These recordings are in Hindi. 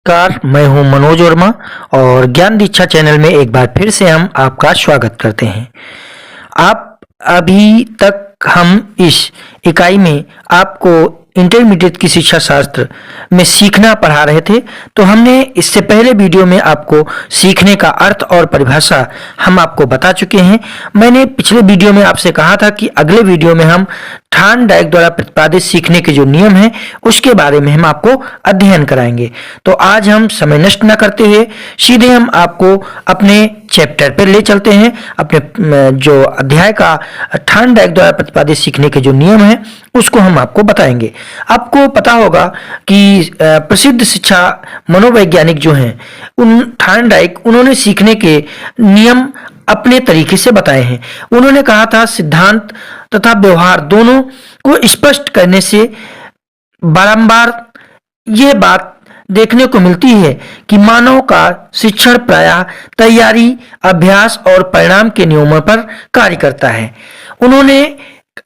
नमस्कार, मैं हूं मनोज वर्मा और ज्ञान दीक्षा चैनल में एक बार फिर से हम आपका स्वागत करते हैं। आप अभी तक हम इस इकाई में आपको इंटरमीडिएट की शिक्षा शास्त्र में सीखना पढ़ा रहे थे। तो हमने इससे पहले वीडियो में आपको सीखने का अर्थ और परिभाषा हम आपको बता चुके हैं। मैंने पिछले वीडियो में आपसे कहा था कि अगले वीडियो में हम थॉर्नडाइक द्वारा प्रतिपादित सीखने के जो नियम हैं उसके बारे में हम आपको अध्ययन कराएंगे। तो आज हम समय नष्ट न करते हुए सीधे हम आपको अपने चैप्टर पर ले चलते हैं। अपने जो अध्याय का थॉर्नडाइक द्वारा प्रतिपादित सीखने के जो नियम हैं उसको हम आपको बताएंगे। आपको पता होगा कि प्रसिद्ध शिक्षा मनोवैज्ञानिक जो हैं थॉर्नडाइक उन्होंने सीखने के नियम अपने तरीके से बताए हैं। उन्होंने कहा था सिद्धांत तथा व्यवहार दोनों को स्पष्ट करने से बारंबार ये बात देखने को मिलती है कि मानव का शिक्षण प्रायः तैयारी, अभ्यास और परिणाम के नियमों पर कार्य करता है। उन्होंने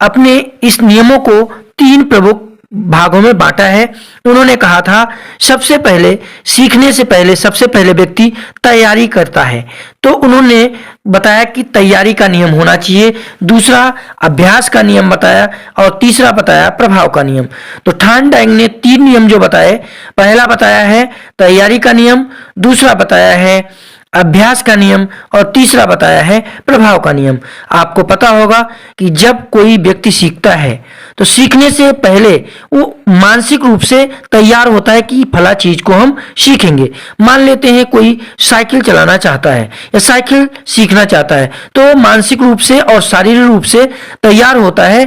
अपने इस नियमों को तीन प्रमुख भागों में बांटा है। उन्होंने कहा था सबसे पहले सीखने से पहले सबसे पहले व्यक्ति तैयारी करता है। तो उन्होंने बताया कि तैयारी का नियम होना चाहिए, दूसरा अभ्यास का नियम बताया और तीसरा बताया प्रभाव का नियम। तो थॉर्नडाइक ने तीन नियम जो बताए, पहला बताया है तैयारी का नियम, दूसरा बताया है अभ्यास का नियम और तीसरा बताया है प्रभाव का नियम। आपको पता होगा कि जब कोई व्यक्ति सीखता है तो सीखने से पहले वो मानसिक रूप से तैयार होता है कि फला चीज को हम सीखेंगे। मान लेते हैं कोई साइकिल चलाना चाहता है या साइकिल सीखना चाहता है तो मानसिक रूप से और शारीरिक रूप से तैयार होता है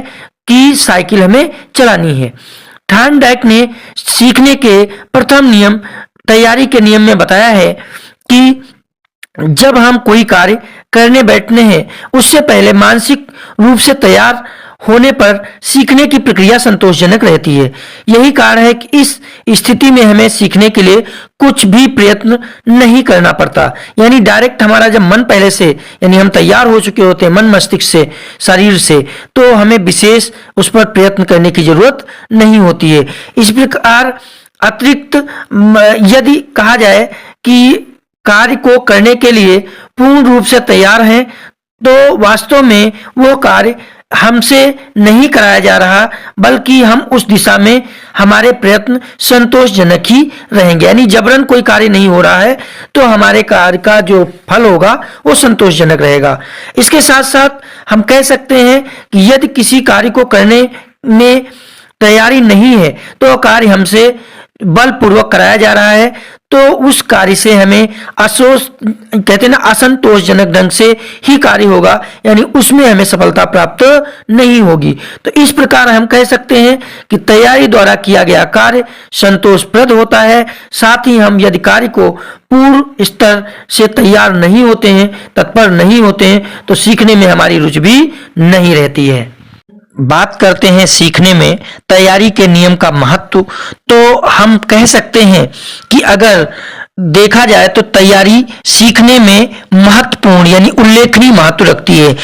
कि साइकिल हमें चलानी है। थॉर्नडाइक ने सीखने के प्रथम नियम तैयारी के नियम में बताया है कि जब हम कोई कार्य करने बैठते हैं उससे पहले मानसिक रूप से तैयार होने पर सीखने की प्रक्रिया संतोषजनक रहती है। यही कारण है कि इस स्थिति में हमें सीखने के लिए कुछ भी प्रयत्न नहीं करना पड़ता। यानी डायरेक्ट हमारा जब मन पहले से यानी हम तैयार हो चुके होते हैं मन मस्तिष्क से, शरीर से, तो हमें विशेष उस पर प्रयत्न करने की जरूरत नहीं होती है। इस प्रकार अतिरिक्त यदि कहा जाए कि कार्य को करने के लिए पूर्ण रूप से तैयार हैं तो वास्तव में वो कार्य हमसे नहीं कराया जा रहा, बल्कि हम उस दिशा में हमारे प्रयत्न संतोषजनक ही रहेंगे। यानी जबरन कोई कार्य नहीं हो रहा है तो हमारे कार्य का जो फल होगा वो संतोषजनक रहेगा। इसके साथ साथ हम कह सकते हैं कि यदि किसी कार्य को करने में तैयारी नहीं है तो कार्य हमसे बलपूर्वक कराया जा रहा है तो उस कार्य से हमें कहते हैं ना असंतोषजनक ढंग से ही कार्य होगा, यानी उसमें हमें सफलता प्राप्त नहीं होगी। तो इस प्रकार हम कह सकते हैं कि तैयारी द्वारा किया गया कार्य संतोषप्रद होता है। साथ ही हम यदि कार्य को पूर्ण स्तर से तैयार नहीं होते हैं, तत्पर नहीं होते हैं, तो सीखने में हमारी रुचि भी नहीं रहती है। बात करते हैं सीखने में तैयारी के नियम का महत्व, तो हम कह सकते हैं कि अगर देखा जाए तो तैयारी सीखने में महत्वपूर्ण यानी उल्लेखनीय महत्व रखती है।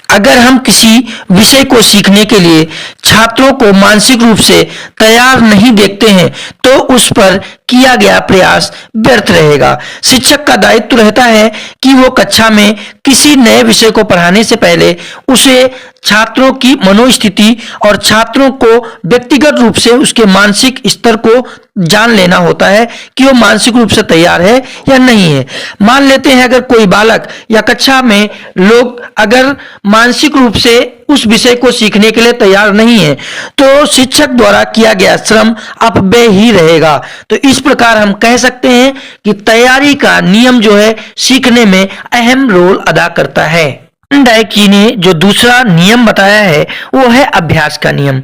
अगर हम किसी विषय को सीखने के लिए छात्रों को मानसिक रूप से तैयार नहीं देखते हैं तो उस पर किया गया प्रयास व्यर्थ रहेगा। शिक्षक का दायित्व रहता है कि वो कक्षा में किसी नए विषय को पढ़ाने से पहले उसे छात्रों की मनोस्थिति और छात्रों को व्यक्तिगत रूप से उसके मानसिक स्तर को जान लेना होता है कि वो मानसिक रूप से तैयार है या नहीं है। मान लेते हैं अगर कोई बालक या कक्षा में लोग अगर मानसिक रूप से उस विषय को सीखने के लिए तैयार नहीं है तो शिक्षक द्वारा किया गया श्रम अपव्यय ही रहेगा। तो इस प्रकार हम कह सकते हैं कि तैयारी का नियम जो है सीखने में अहम रोल अदा करता है। थॉर्नडाइक जी ने जो दूसरा नियम बताया है वो है अभ्यास का नियम।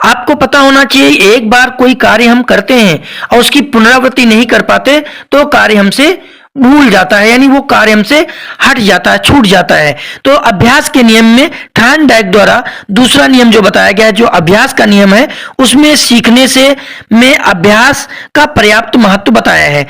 आपको पता होना चाहिए एक बार कोई कार्य हम करते हैं और उसकी पुनरावृत्ति नहीं कर पाते तो कार्य हमसे भूल जाता है, यानी वो कार्य हमसे हट जाता है, छूट जाता है। तो अभ्यास के नियम में थॉर्नडाइक द्वारा दूसरा नियम जो बताया गया है जो अभ्यास का नियम है उसमें सीखने से में अभ्यास का पर्याप्त महत्व बताया है।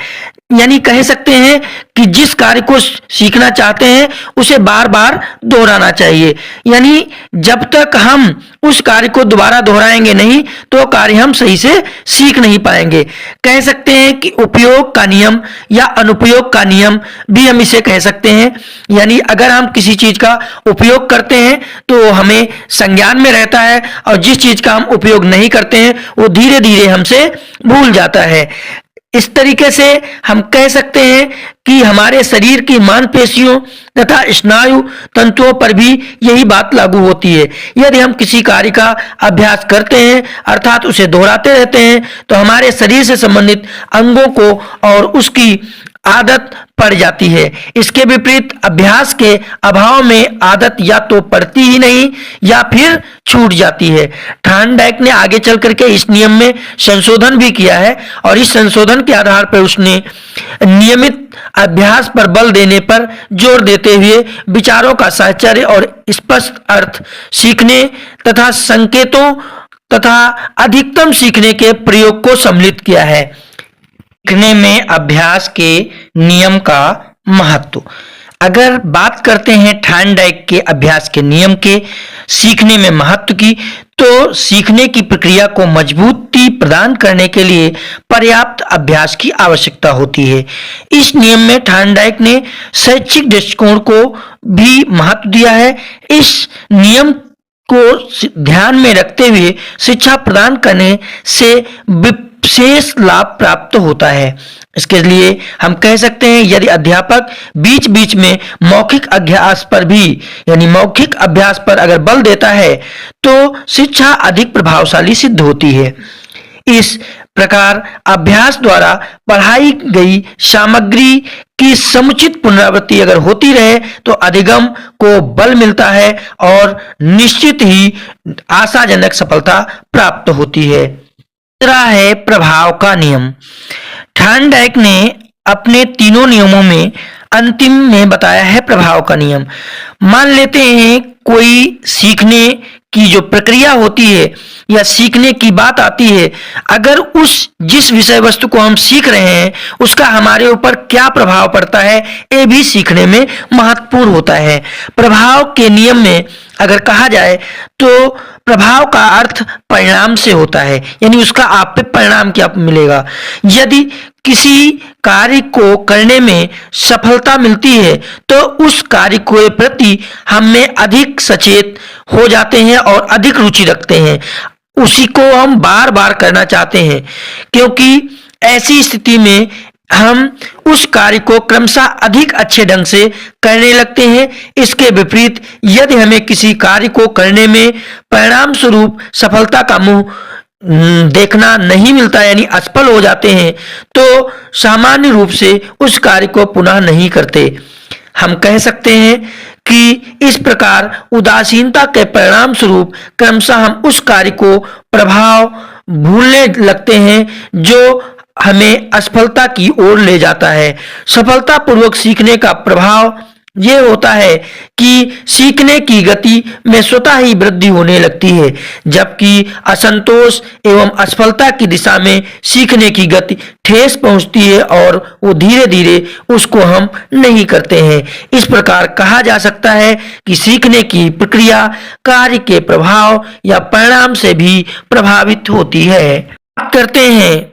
यानी कह सकते हैं कि जिस कार्य को सीखना चाहते हैं उसे बार बार दोहराना चाहिए। यानी जब तक हम उस कार्य को दोबारा दोहराएंगे नहीं तो कार्य हम सही से सीख नहीं पाएंगे। कह सकते हैं कि उपयोग का नियम या अनुपयोग का नियम भी हम इसे कह सकते हैं। यानी अगर हम किसी चीज का उपयोग करते हैं तो हमें संज्ञान में रहता है, और जिस चीज का हम उपयोग नहीं करते हैं वो धीरे धीरे हमसे भूल जाता है। इस तरीके से हम कह सकते हैं कि हमारे शरीर की मांसपेशियों तथा स्नायु तंतुओं पर भी यही बात लागू होती है। यदि हम किसी कार्य का अभ्यास करते हैं अर्थात उसे दोहराते रहते हैं तो हमारे शरीर से संबंधित अंगों को और उसकी आदत पड़ जाती है। इसके विपरीत अभ्यास के अभाव में आदत या तो पड़ती ही नहीं या फिर छूट जाती है। थॉर्नडाइक ने आगे चल करके इस नियम में संशोधन भी किया है, और इस संशोधन के आधार पर उसने नियमित अभ्यास पर बल देने पर जोर देते हुए विचारों का साहचर्य और स्पष्ट अर्थ सीखने तथा संकेतों तथा अधिकतम सीखने के प्रयोग को सम्मिलित किया है। सीखने में अभ्यास के नियम का महत्व। अगर बात करते हैं थॉर्नडाइक के अभ्यास के नियम के सीखने में महत्व की, तो सीखने की प्रक्रिया को मजबूती प्रदान करने के लिए पर्याप्त अभ्यास की आवश्यकता होती है। इस नियम में थॉर्नडाइक ने शैक्षिक दृष्टिकोण को भी महत्व दिया है। इस नियम को ध्यान में रखते हुए शिक्षा प्रदान करने से विशेष लाभ प्राप्त होता है। इसके लिए हम कह सकते हैं यदि अध्यापक बीच बीच में मौखिक अभ्यास पर भी यानी मौखिक अभ्यास पर अगर बल देता है तो शिक्षा अधिक प्रभावशाली सिद्ध होती है। इस प्रकार अभ्यास द्वारा पढ़ाई गई सामग्री की समुचित पुनरावृत्ति अगर होती रहे तो अधिगम को बल मिलता है और निश्चित ही आशाजनक सफलता प्राप्त होती है। तीसरा है प्रभाव का नियम। थॉर्नडाइक ने अपने तीनों नियमों में अंतिम में बताया है प्रभाव का नियम। मान लेते हैं कोई सीखने की जो प्रक्रिया होती है या सीखने की बात आती है, अगर उस जिस विषय वस्तु को हम सीख रहे हैं उसका हमारे ऊपर क्या प्रभाव पड़ता है ये भी सीखने में महत्वपूर्ण होता है। प्रभाव के नियम में अगर कहा जाए तो प्रभाव का अर्थ परिणाम से होता है, यानी उसका आप पे परिणाम क्या मिलेगा। यदि किसी कार्य को करने में सफलता मिलती है तो उस कार्य के प्रति हम में अधिक सचेत हो जाते हैं और अधिक रुचि रखते हैं, उसी को हम बार बार करना चाहते हैं, क्योंकि ऐसी स्थिति में हम उस कार्य को क्रमशः अधिक अच्छे ढंग से करने लगते हैं। इसके विपरीत यदि हमें किसी कार्य को करने में परिणाम स्वरूप सफलता का मुंह देखना नहीं मिलता यानी असफल हो जाते हैं तो सामान्य रूप से उस कार्य को पुनः नहीं करते। हम कह सकते हैं कि इस प्रकार उदासीनता के परिणाम स्वरूप क्रमशः हम उस कार्य को प्रभाव भूलने लगते हैं जो हमें असफलता की ओर ले जाता है। सफलतापूर्वक सीखने का प्रभाव ये होता है कि सीखने की गति में स्वतः ही वृद्धि होने लगती है, जबकि असंतोष एवं असफलता की दिशा में सीखने की गति ठेस पहुंचती है और वो धीरे धीरे उसको हम नहीं करते हैं। इस प्रकार कहा जा सकता है कि सीखने की प्रक्रिया कार्य के प्रभाव या परिणाम से भी प्रभावित होती है। बात करते हैं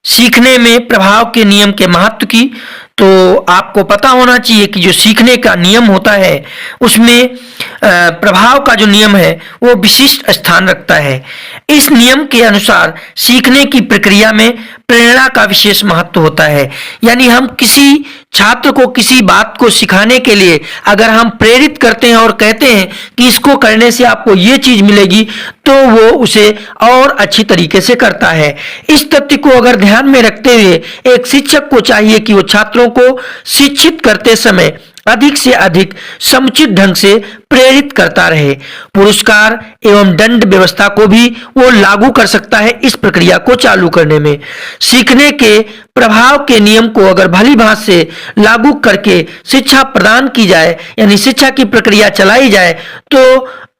सीखने में प्रभाव के नियम के महत्व की, तो आपको पता होना चाहिए कि जो सीखने का नियम होता है उसमें प्रभाव का जो नियम है वो विशिष्ट स्थान रखता है। इस नियम के अनुसार सीखने की प्रक्रिया में प्रेरणा का विशेष महत्व होता है, यानी हम किसी छात्र को किसी बात को सिखाने के लिए अगर हम प्रेरित करते हैं और कहते हैं कि इसको करने से आपको ये चीज मिलेगी तो वो उसे और अच्छी तरीके से करता है। इस तथ्य को अगर ध्यान में रखते हुए एक शिक्षक को चाहिए कि वो छात्रों को शिक्षित करते समय अधिक से अधिक समुचित ढंग से प्रेरित करता रहे। पुरस्कार एवं दंड व्यवस्था को भी वो लागू कर सकता है इस प्रक्रिया को चालू करने में। सीखने के प्रभाव के नियम को अगर भली भांत से लागू करके शिक्षा प्रदान की जाए यानी शिक्षा की प्रक्रिया चलाई जाए तो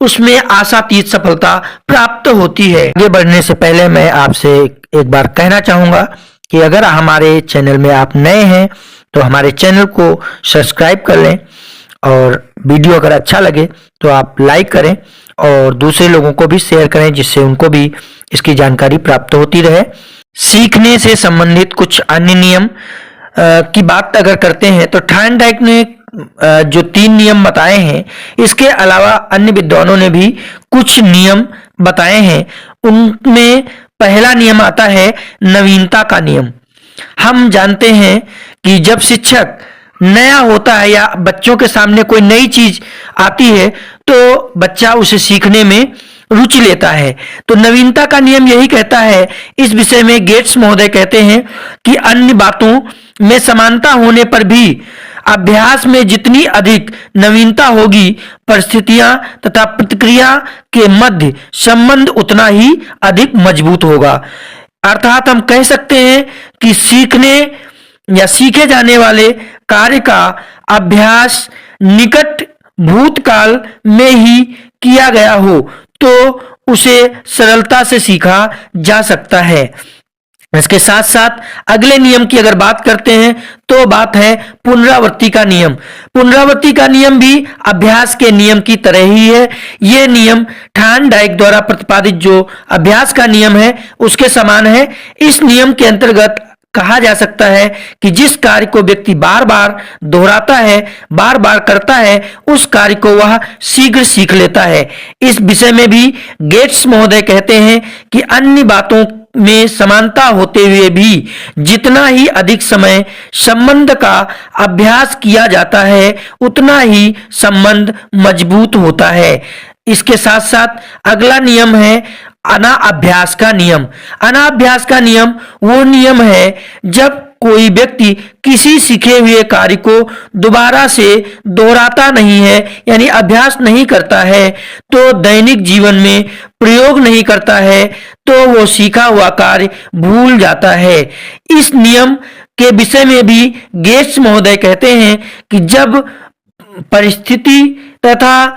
उसमें आशातीत सफलता प्राप्त होती है। आगे बढ़ने से पहले मैं आपसे एक बार कहना चाहूंगा कि अगर हमारे चैनल में आप नए हैं तो हमारे चैनल को सब्सक्राइब कर लें, और वीडियो अगर अच्छा लगे तो आप लाइक करें और दूसरे लोगों को भी शेयर करें, जिससे उनको भी इसकी जानकारी प्राप्त होती रहे। सीखने से संबंधित कुछ अन्य नियम की बात अगर करते हैं तो थार्नडाइक ने जो 3 नियम बताए हैं, इसके अलावा अन्य विद्वानों ने भी कुछ नियम बताए हैं। उनमें पहला नियम आता है नवीनता का नियम। हम जानते हैं कि जब शिक्षक नया होता है या बच्चों के सामने कोई नई चीज आती है तो बच्चा उसे सीखने में रुचि लेता है। तो नवीनता का नियम यही कहता है, इस विषय में गेट्स महोदय कहते हैं कि अन्य बातों में समानता होने पर भी अभ्यास में जितनी अधिक नवीनता होगी, परिस्थितियां तथा प्रतिक्रिया के मध्य संबंध उतना ही अधिक मजबूत होगा। अर्थात हम कह सकते हैं कि सीखने या सीखे जाने वाले कार्य का अभ्यास निकट भूतकाल में ही किया गया हो तो उसे सरलता से सीखा जा सकता है। इसके साथ साथ अगले नियम की अगर बात करते हैं तो बात है पुनरावृत्ति का नियम। पुनरावृत्ति का नियम भी अभ्यास के नियम की तरह ही है। यह नियम थार्नडाइक द्वारा प्रतिपादित जो अभ्यास का नियम है उसके समान है। इस नियम के अंतर्गत कहा जा सकता है कि जिस कार्य को व्यक्ति बार बार दोहराता है, बार बार करता है, उस कार्य को वह शीघ्र सीख लेता है। इस विषय में भी गेट्स महोदय कहते हैं कि अन्य बातों में समानता होते हुए भी जितना ही अधिक समय संबंध का अभ्यास किया जाता है उतना ही संबंध मजबूत होता है। इसके साथ साथ अगला नियम है अनाभ्यास का नियम। अनाभ्यास का नियम वो नियम है जब कोई व्यक्ति किसी सीखे हुए कार्य को दोबारा से दोहराता नहीं है, यानी अभ्यास नहीं करता है, तो दैनिक जीवन में प्रयोग नहीं करता है, तो वो सीखा हुआ कार्य भूल जाता है। इस नियम के विषय में भी गेट्स महोदय कहते हैं कि जब परिस्थिति तथा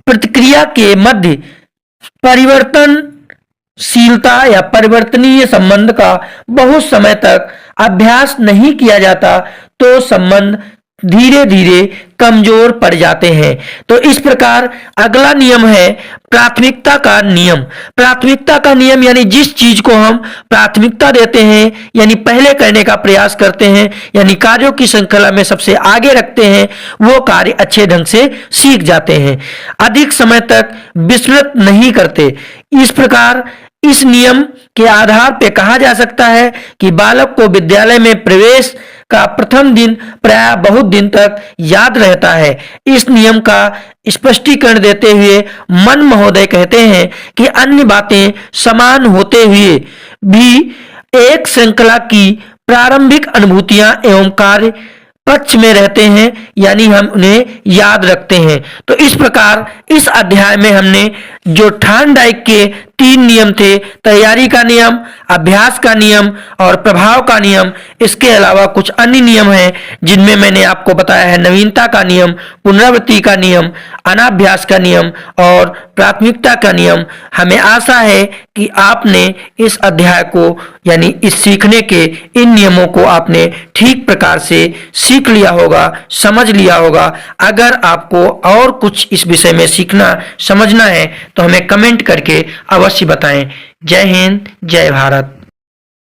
प्रतिक्रिया के मध्य परिवर्तनशीलता या परिवर्तनीय संबंध का बहुत समय तक अभ्यास नहीं किया जाता तो संबंध धीरे धीरे कमजोर पड़ जाते हैं। तो इस प्रकार अगला नियम है प्राथमिकता का नियम। प्राथमिकता का नियम यानी जिस चीज को हम प्राथमिकता देते हैं, यानी पहले करने का प्रयास करते हैं, यानी कार्यों की श्रृंखला में सबसे आगे रखते हैं, वो कार्य अच्छे ढंग से सीख जाते हैं, अधिक समय तक विस्मृत नहीं करते। इस प्रकार इस नियम के आधार पर कहा जा सकता है कि बालक को विद्यालय में प्रवेश का प्रथम दिन प्राय बहुत दिन तक याद रहता है। इस नियम का स्पष्टीकरण देते हुए मन महोदय कहते हैं कि अन्य बातें समान होते हुए भी एक श्रृंखला की प्रारंभिक अनुभूतियां एवं कार्य पक्ष में रहते हैं, यानी हम उन्हें याद रखते हैं। तो इस प्रकार इस अध्याय में हमने जो थार्नडाइक के 3 नियम थे, तैयारी का नियम, अभ्यास का नियम और प्रभाव का नियम, इसके अलावा कुछ अन्य नियम हैं जिनमें मैंने आपको बताया है नवीनता का नियम, पुनरावृत्ति का नियम, अनाभ्यास का नियम और प्राथमिकता का नियम। हमें आशा है कि आपने इस अध्याय को यानी इस सीखने के इन नियमों को आपने ठीक प्रकार से सीख लिया होगा, समझ लिया होगा। अगर आपको और कुछ इस विषय में सीखना समझना है तो हमें कमेंट करके अवश्य बताएं। जय हिंद, जय भारत।